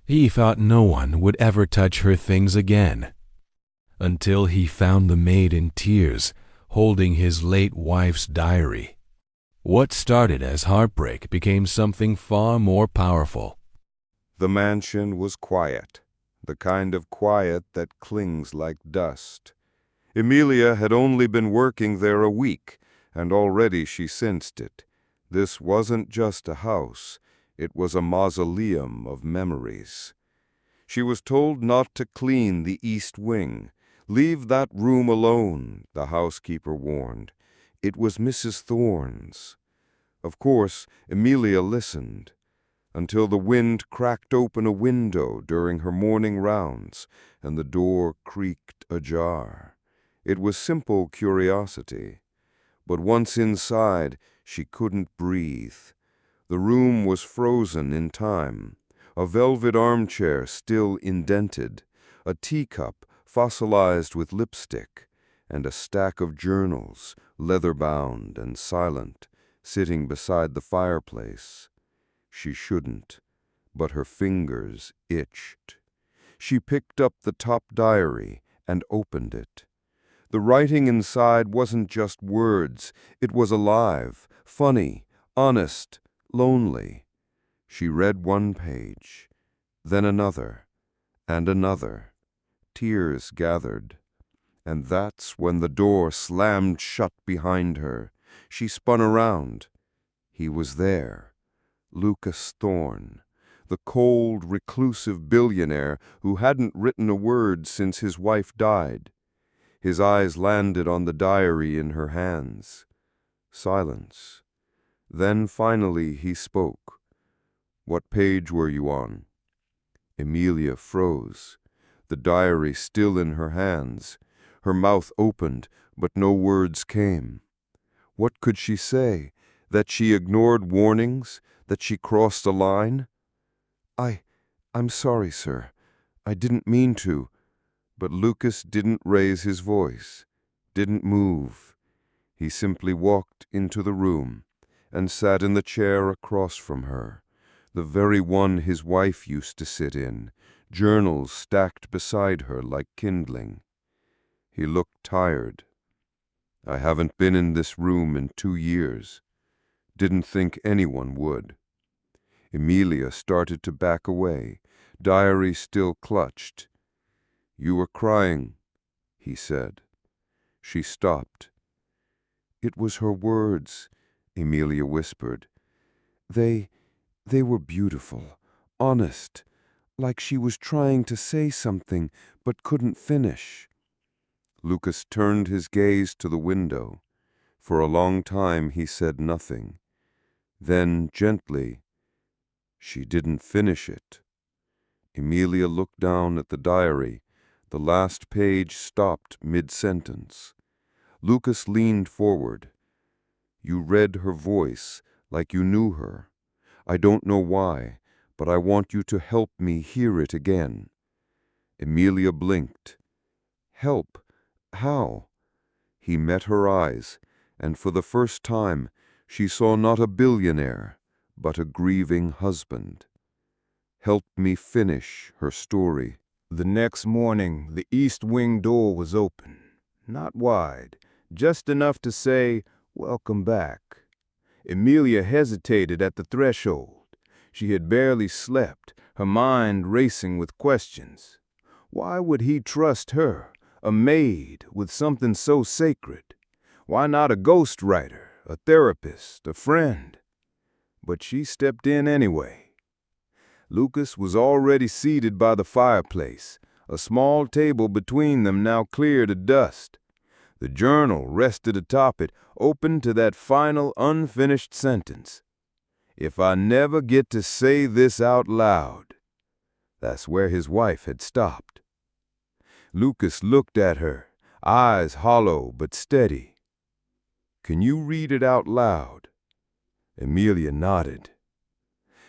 He thought no one would ever touch her things again, until he found the maid in tears, holding his late wife's diary. What started as heartbreak became something far more powerful. The mansion was quiet, the kind of quiet that clings like dust. Emilia had only been working there a week, and already she sensed it. This wasn't just a house, it was a mausoleum of memories. She was told not to clean the east wing. Leave that room alone, the housekeeper warned. It was Mrs. Thorne's. Of course, Emilia listened, until the wind cracked open a window during her morning rounds, and the door creaked ajar. It was simple curiosity, but once inside, she couldn't breathe. The room was frozen in time, a velvet armchair still indented, a teacup fossilized with lipstick, and a stack of journals, leather-bound and silent, sitting beside the fireplace. She shouldn't, but her fingers itched. She picked up the top diary and opened it. The writing inside wasn't just words, it was alive, funny, honest, lonely. She read one page, then another, and another. Tears gathered, and that's when the door slammed shut behind her. She spun around. He was there, Lucas Thorne, the cold, reclusive billionaire who hadn't written a word since his wife died. His eyes landed on the diary in her hands. Silence. Then finally he spoke. "What page were you on?" Emilia froze, the diary still in her hands. Her mouth opened, but no words came. What could she say? That she ignored warnings? That she crossed a line? I'm sorry, sir. I didn't mean to." But Lucas didn't raise his voice, didn't move. He simply walked into the room and sat in the chair across from her, the very one his wife used to sit in, journals stacked beside her like kindling. He looked tired. "I haven't been in this room in 2 years. Didn't think anyone would." Emilia started to back away, diary still clutched. "You were crying," he said. She stopped. "It was her words," Emilia whispered. They were beautiful, honest, like she was trying to say something but couldn't finish." Lucas turned his gaze to the window. For a long time he said nothing. Then, gently, "She didn't finish it." Emilia looked down at the diary. The last page stopped mid-sentence. Lucas leaned forward. "You read her voice like you knew her. I don't know why, but I want you to help me hear it again." Emilia blinked. "Help? How?" He met her eyes, and for the first time she saw not a billionaire, but a grieving husband. "Help me finish her story." The next morning, the east wing door was open. Not wide, just enough to say, "Welcome back." Emilia hesitated at the threshold. She had barely slept, her mind racing with questions. Why would he trust her, a maid, with something so sacred? Why not a ghostwriter, a therapist, a friend? But she stepped in anyway. Lucas was already seated by the fireplace, a small table between them now clear to dust. The journal rested atop it, open to that final unfinished sentence. "If I never get to say this out loud." That's where his wife had stopped. Lucas looked at her, eyes hollow but steady. "Can you read it out loud?" Emilia nodded.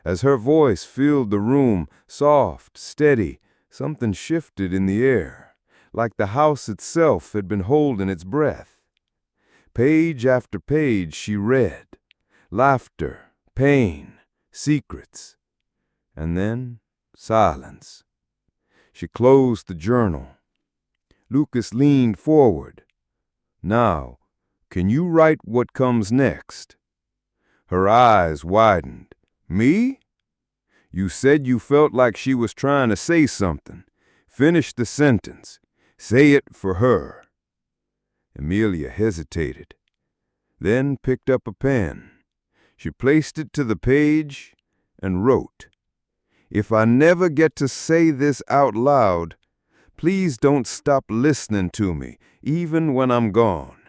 As her voice filled the room, soft, steady, something shifted in the air, like the house itself had been holding its breath. Page after page she read, laughter, pain, secrets. And then Silence. She closed the journal. Lucas leaned forward. Now, can you write what comes next? Her eyes widened. Me? You said you felt like she was trying to say something. Finish the sentence. Say it for her. Amelia hesitated, then picked up a pen. She placed it to the page and wrote, "If I never get to say this out loud, please don't stop listening to me, even when I'm gone."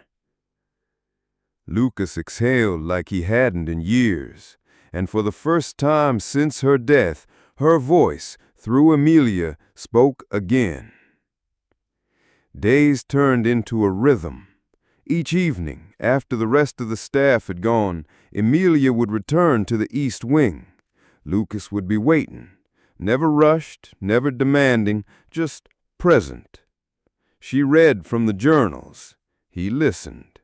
Lucas exhaled like he hadn't in years, and for the first time since her death, her voice, through Amelia, spoke again. Days turned into a rhythm. Each evening, after the rest of the staff had gone, Amelia would return to the East Wing. Lucas would be waiting, never rushed, never demanding, just present. She read from the journals. He listened.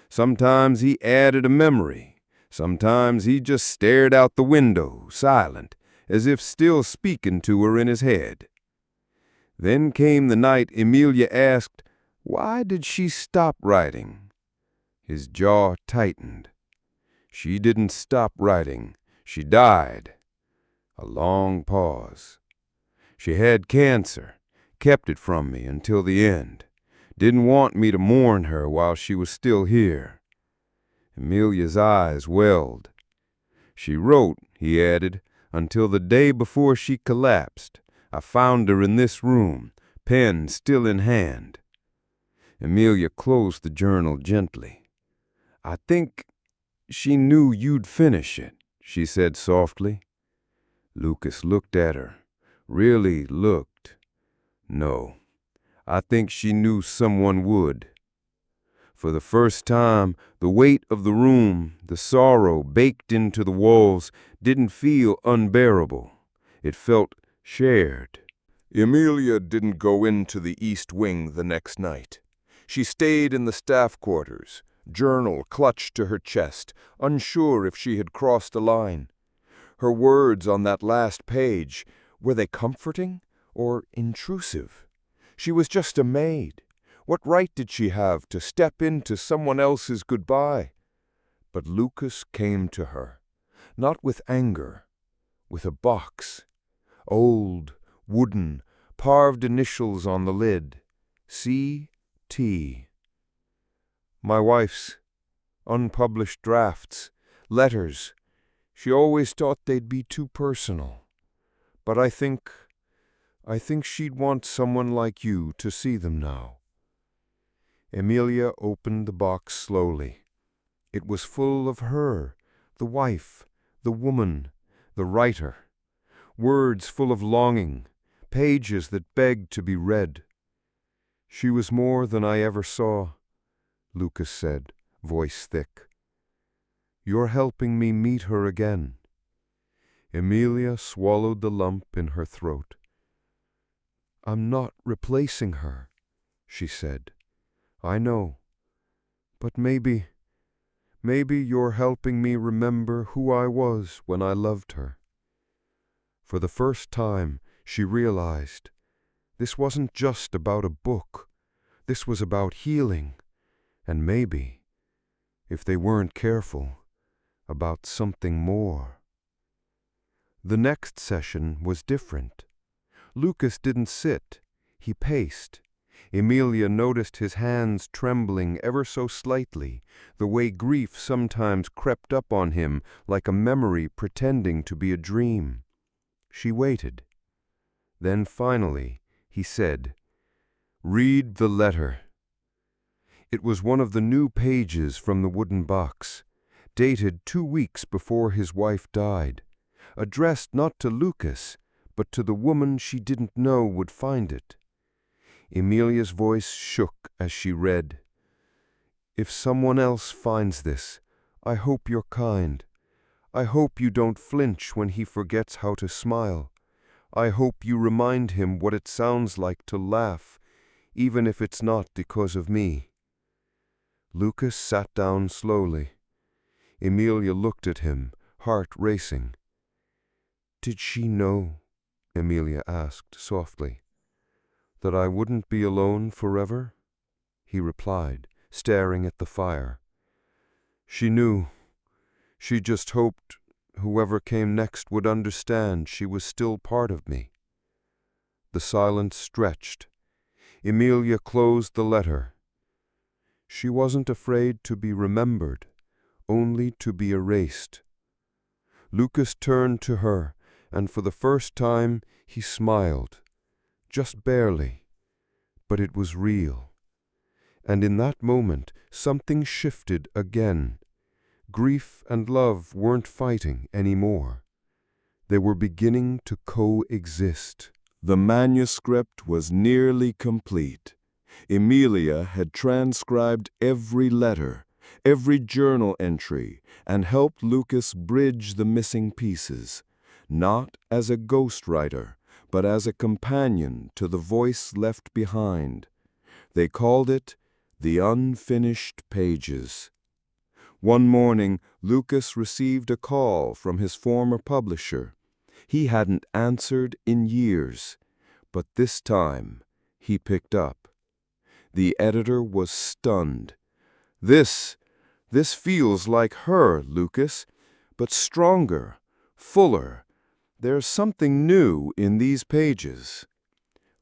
Sometimes he added a memory. Sometimes he just stared out the window, silent, as if still speaking to her in his head. Then came the night Amelia asked, why did she stop writing? His jaw tightened. She didn't stop writing. She died. A long pause. She had cancer, kept it from me until the end. Didn't want me to mourn her while she was still here. Amelia's eyes welled. She wrote, he added, until the day before she collapsed. I found her in this room, pen still in hand. Amelia closed the journal gently. I think she knew you'd finish it, she said softly. Lucas looked at her, really looked. No, I think she knew someone would. For the first time, the weight of the room, the sorrow baked into the walls, didn't feel unbearable. It felt shared. Amelia didn't go into the East Wing the next night. She stayed in the staff quarters, journal clutched to her chest, unsure if she had crossed a line. Her words on that last page, were they comforting or intrusive? She was just a maid. What right did she have to step into someone else's goodbye? But Lucas came to her, not with anger, with a box. Old, wooden, carved initials on the lid. C.T. My wife's unpublished drafts, letters. She always thought they'd be too personal. But I think she'd want someone like you to see them now. Amelia opened the box slowly. It was full of her, the wife, the woman, the writer. Words full of longing, pages that begged to be read. She was more than I ever saw, Lucas said, voice thick. You're helping me meet her again. Amelia swallowed the lump in her throat. I'm not replacing her, she said. I know. But maybe you're helping me remember who I was when I loved her. For the first time, she realized this wasn't just about a book. This was about healing, and maybe, if they weren't careful, about something more. The next session was different. Lucas didn't sit. He paced. Amelia noticed his hands trembling ever so slightly, the way grief sometimes crept up on him like a memory pretending to be a dream. She waited. Then finally, he said, Read the letter. It was one of the new pages from the wooden box, dated 2 weeks before his wife died, addressed not to Lucas, but to the woman she didn't know would find it. Amelia's voice shook as she read, If someone else finds this, I hope you're kind. I hope you don't flinch when he forgets how to smile. I hope you remind him what it sounds like to laugh, even if it's not because of me. Lucas sat down slowly. Amelia looked at him, heart racing. Did she know? Emilia asked softly. That I wouldn't be alone forever? He replied, staring at the fire. She knew. She just hoped whoever came next would understand she was still part of me. The silence stretched. Emilia closed the letter. She wasn't afraid to be remembered, only to be erased. Lucas turned to her, and for the first time he smiled. Just barely, but it was real. And in that moment something shifted again. Grief and love weren't fighting anymore. They were beginning to coexist. The manuscript was nearly complete. Emilia had transcribed every letter, every journal entry, and helped Lucas bridge the missing pieces, not as a ghostwriter, but as a companion to the voice left behind. They called it The Unfinished Pages. One morning, Lucas received a call from his former publisher. He hadn't answered in years, but this time he picked up. The editor was stunned. This feels like her, Lucas, but stronger, fuller. There's something new in these pages.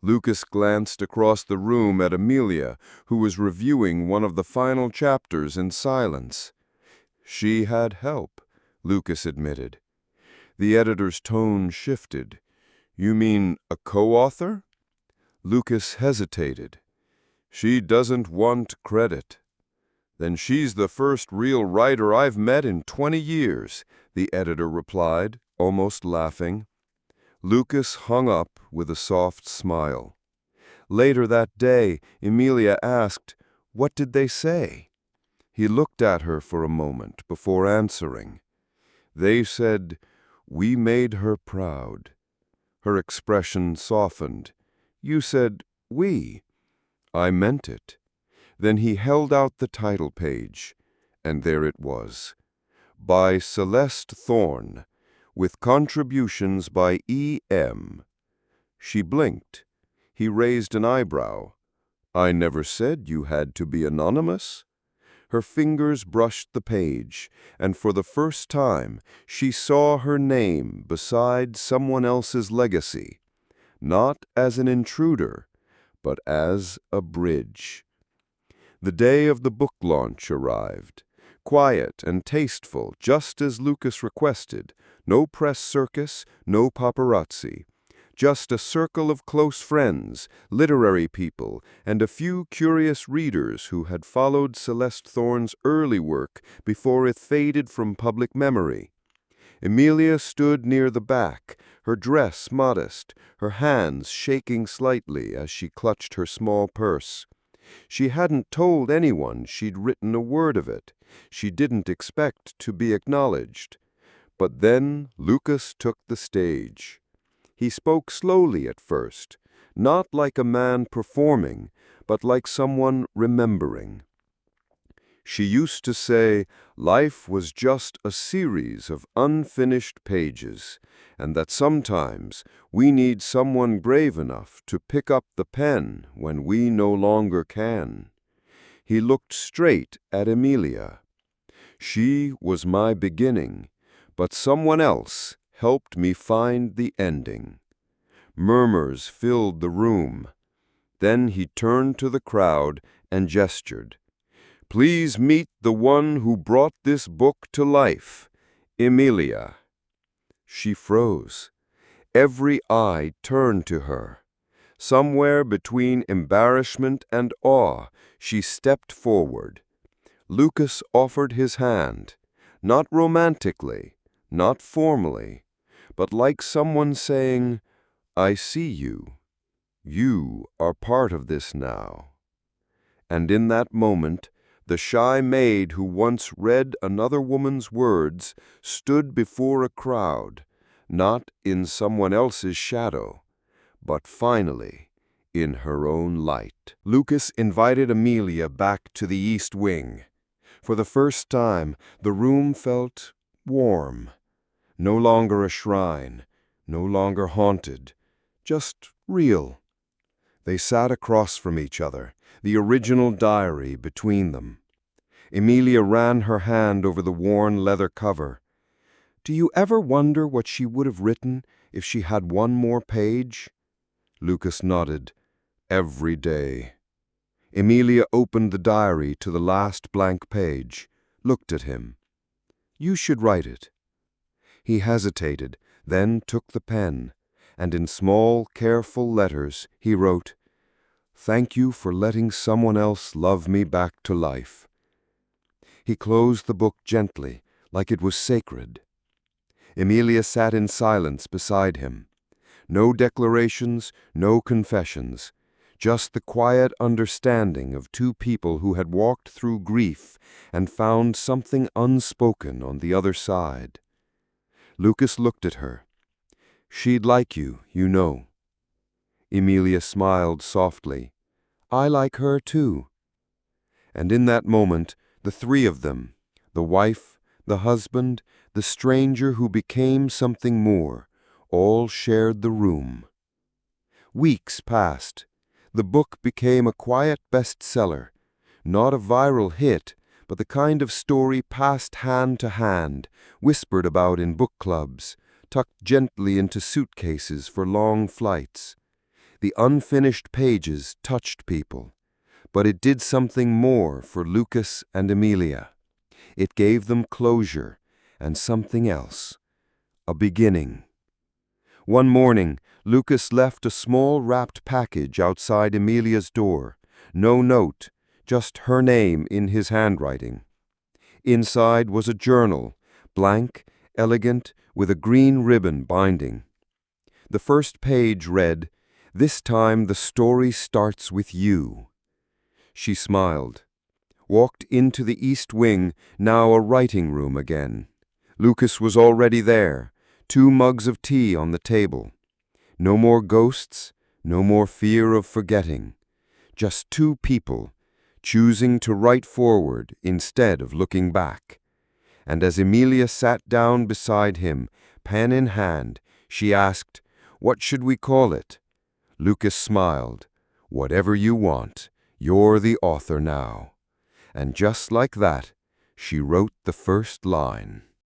Lucas glanced across the room at Emilia, who was reviewing one of the final chapters in silence. She had help, Lucas admitted. The editor's tone shifted. You mean a co-author? Lucas hesitated. She doesn't want credit. Then she's the first real writer I've met in 20 years, the editor replied, almost laughing. Lucas hung up with a soft smile. Later that day, Emilia asked, "What did they say?" He looked at her for a moment before answering. They said, "We made her proud." Her expression softened. You said, "we." I meant it. Then he held out the title page, and there it was. By Celeste Thorne, with contributions by E.M. She blinked. He raised an eyebrow. I never said you had to be anonymous. Her fingers brushed the page, and for the first time she saw her name beside someone else's legacy, not as an intruder, but as a bridge. The day of the book launch arrived. Quiet and tasteful, just as Lucas requested. No press circus, no paparazzi. Just a circle of close friends, literary people, and a few curious readers who had followed Celeste Thorne's early work before it faded from public memory. Emilia stood near the back, her dress modest, her hands shaking slightly as she clutched her small purse. She hadn't told anyone she'd written a word of it. She didn't expect to be acknowledged. But then Lucas took the stage. He spoke slowly at first, not like a man performing, but like someone remembering. She used to say life was just a series of unfinished pages, and that sometimes we need someone brave enough to pick up the pen when we no longer can. He looked straight at Emilia. She was my beginning, but someone else helped me find the ending. Murmurs filled the room. Then he turned to the crowd and gestured. Please meet the one who brought this book to life, Emilia. She froze. Every eye turned to her. Somewhere between embarrassment and awe, she stepped forward. Lucas offered his hand, not romantically, not formally, but like someone saying, I see you. You are part of this now. And in that moment, the shy maid who once read another woman's words stood before a crowd, not in someone else's shadow, but finally in her own light. Lucas invited Emilia back to the East Wing. For the first time, the room felt warm. No longer a shrine, no longer haunted, Just real. They sat across from each other, the original diary between them. Emilia ran her hand over the worn leather cover. "Do you ever wonder what she would have written if she had one more page?" Lucas nodded. "Every day." Emilia opened the diary to the last blank page, looked at him. "You should write it." He hesitated, then took the pen, and in small, careful letters he wrote, "Thank you for letting someone else love me back to life." He closed the book gently, like it was sacred. Emilia sat in silence beside him. No declarations, no confessions, just the quiet understanding of two people who had walked through grief and found something unspoken on the other side. Lucas looked at her. "She'd like you, you know." Emilia smiled softly. "I like her too." And in that moment, the three of them, the wife, the husband, the stranger who became something more, all shared the room. Weeks passed. The book became a quiet bestseller, not a viral hit, but the kind of story passed hand to hand, whispered about in book clubs, tucked gently into suitcases for long flights. The unfinished pages touched people, but it did something more for Lucas and Emilia. It gave them closure and something else, a beginning. One morning, Lucas left a small wrapped package outside Emilia's door. No note, just her name in his handwriting. Inside was a journal, blank, elegant, with a green ribbon binding. The first page read, "This time the story starts with you." She smiled, walked into the east wing, now a writing room again. Lucas was already there, 2 mugs of tea on the table. No more ghosts, no more fear of forgetting. Just 2 people, choosing to write forward instead of looking back. And as Emilia sat down beside him, pen in hand, she asked, "What should we call it?" Lucas smiled. "Whatever you want. You're the author now." And just like that, she wrote the first line.